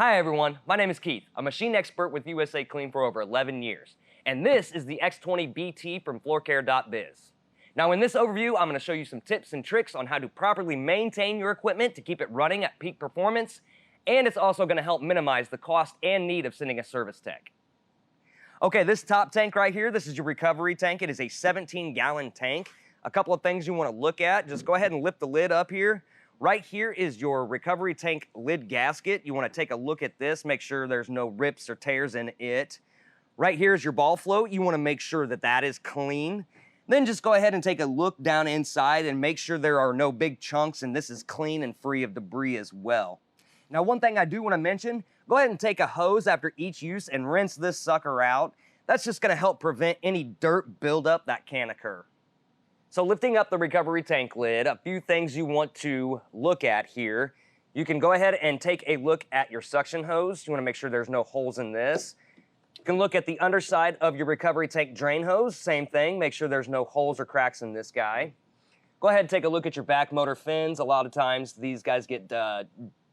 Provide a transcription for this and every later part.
Hi everyone, my name is Keith, a machine expert with USACLEAN for over 11 years, and this is the x20BT from floorcare.biz. Now in this overview, I'm going to show you some tips and tricks on how to properly maintain your equipment to keep it running at peak performance, and it's also going to help minimize the cost and need of sending a service tech. Okay, this top tank right here, this is your recovery tank. It is a 17-gallon tank. A couple of things you want to look at, just go ahead and lift the lid up here. Right here is your recovery tank lid gasket. You want to take a look at this, make sure there's no rips or tears in it. Right here is your ball float. You want to make sure that that is clean. Then just go ahead and take a look down inside and make sure there are no big chunks and this is clean and free of debris as well. Now, one thing I do want to mention, go ahead and take a hose after each use and rinse this sucker out. That's just going to help prevent any dirt buildup that can occur. So lifting up the recovery tank lid, a few things you want to look at here. You can go ahead and take a look at your suction hose. You want to make sure there's no holes in this. You can look at the underside of your recovery tank drain hose. Same thing, make sure there's no holes or cracks in this guy. Go ahead and take a look at your back motor fins. A lot of times these guys get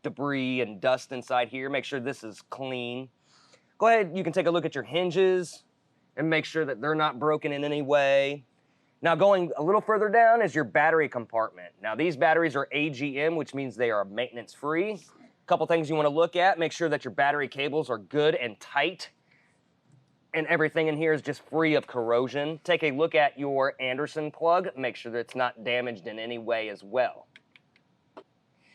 debris and dust inside here. Make sure this is clean. Go ahead, you can take a look at your hinges and make sure that they're not broken in any way. Now going a little further down is your battery compartment. Now these batteries are AGM, which means they are maintenance free. A couple things you want to look at, make sure that your battery cables are good and tight and everything in here is just free of corrosion. Take a look at your Anderson plug, make sure that it's not damaged in any way as well.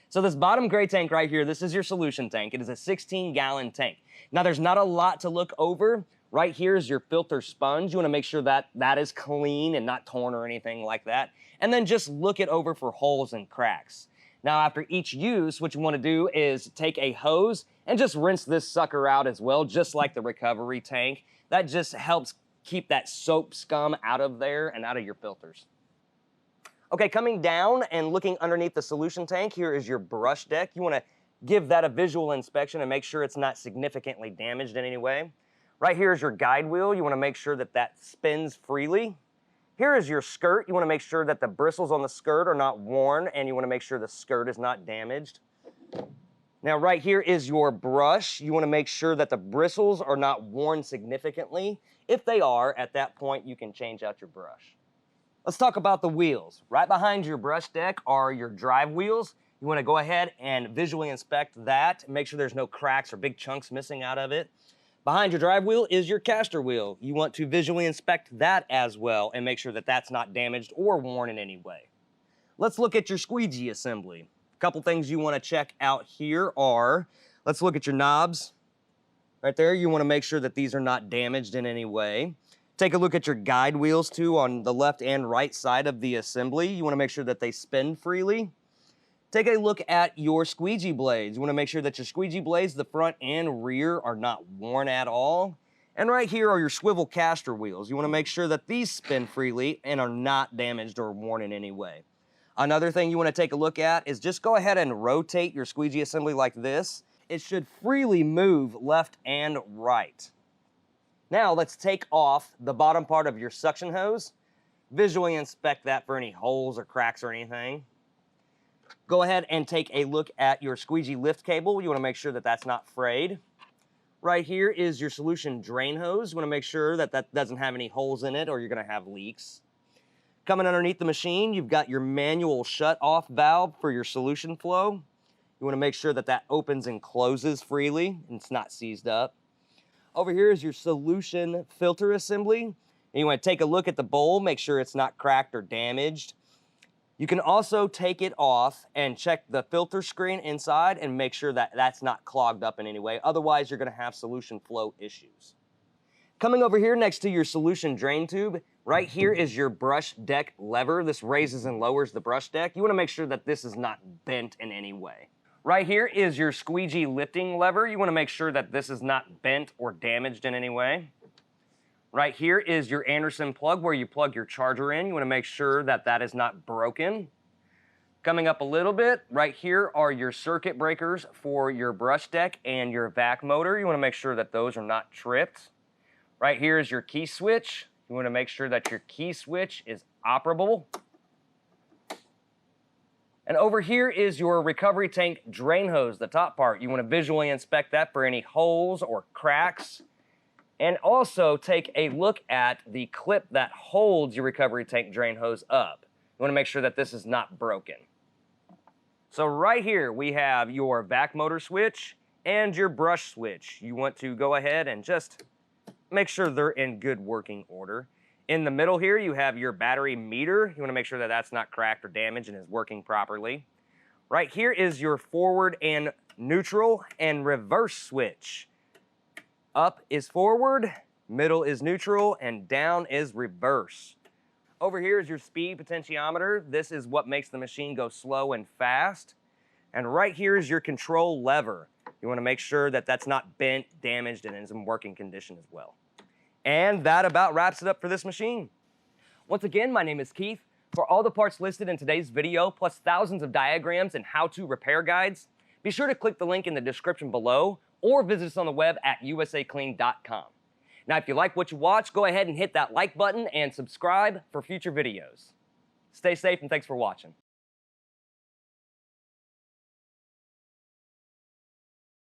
So this bottom gray tank right here, this is your solution tank. It is a 16-gallon tank. Now there's not a lot to look over. Right here is your filter sponge. You want to make sure that that is clean and not torn or anything like that. And then just look it over for holes and cracks. Now after each use, what you want to do is take a hose and just rinse this sucker out as well, just like the recovery tank. That just helps keep that soap scum out of there and out of your filters. Okay, coming down and looking underneath the solution tank, here is your brush deck. You want to give that a visual inspection and make sure it's not significantly damaged in any way. Right here is your guide wheel. You want to make sure that that spins freely. Here is your skirt. You want to make sure that the bristles on the skirt are not worn and you want to make sure the skirt is not damaged. Now right here is your brush. You want to make sure that the bristles are not worn significantly. If they are, at that point you can change out your brush. Let's talk about the wheels. Right behind your brush deck are your drive wheels. You want to go ahead and visually inspect that. Make sure there's no cracks or big chunks missing out of it. Behind your drive wheel is your caster wheel. You want to visually inspect that as well and make sure that that's not damaged or worn in any way. Let's look at your squeegee assembly. A couple things you want to check out here are, let's look at your knobs. Right there, you want to make sure that these are not damaged in any way. Take a look at your guide wheels too on the left and right side of the assembly. You want to make sure that they spin freely. Take a look at your squeegee blades. You want to make sure that your squeegee blades, the front and rear, are not worn at all. And right here are your swivel caster wheels. You want to make sure that these spin freely and are not damaged or worn in any way. Another thing you want to take a look at is just go ahead and rotate your squeegee assembly like this. It should freely move left and right. Now let's take off the bottom part of your suction hose. Visually inspect that for any holes or cracks or anything. Go ahead and take a look at your squeegee lift cable. You want to make sure that that's not frayed. Right here is your solution drain hose. You want to make sure that that doesn't have any holes in it or you're going to have leaks. Coming underneath the machine, you've got your manual shut-off valve for your solution flow. You want to make sure that that opens and closes freely and it's not seized up. Over here is your solution filter assembly. And you want to take a look at the bowl, make sure it's not cracked or damaged. You can also take it off and check the filter screen inside and make sure that that's not clogged up in any way. Otherwise, you're going to have solution flow issues. Coming over here next to your solution drain tube, right here is your brush deck lever. This raises and lowers the brush deck. You want to make sure that this is not bent in any way. Right here is your squeegee lifting lever. You want to make sure that this is not bent or damaged in any way. Right here is your Anderson plug where you plug your charger in. You want to make sure that that is not broken. Coming up a little bit, right here are your circuit breakers for your brush deck and your vac motor. You want to make sure that those are not tripped. Right here is your key switch. You want to make sure that your key switch is operable. And over here is your recovery tank drain hose, the top part. You want to visually inspect that for any holes or cracks. And also take a look at the clip that holds your recovery tank drain hose up. You want to make sure that this is not broken. So right here we have your vac motor switch and your brush switch. You want to go ahead and just make sure they're in good working order. In the middle here, you have your battery meter. You want to make sure that that's not cracked or damaged and is working properly. Right here is your forward and neutral and reverse switch. Up is forward, middle is neutral, and down is reverse. Over here is your speed potentiometer. This is what makes the machine go slow and fast. And right here is your control lever. You want to make sure that that's not bent, damaged, and is in working condition as well. And that about wraps it up for this machine. Once again, my name is Keith. For all the parts listed in today's video, plus thousands of diagrams and how-to repair guides, be sure to click the link in the description below or visit us on the web at USACLEAN.com. Now, if you like what you watch, go ahead and hit that like button and subscribe for future videos. Stay safe and thanks for watching.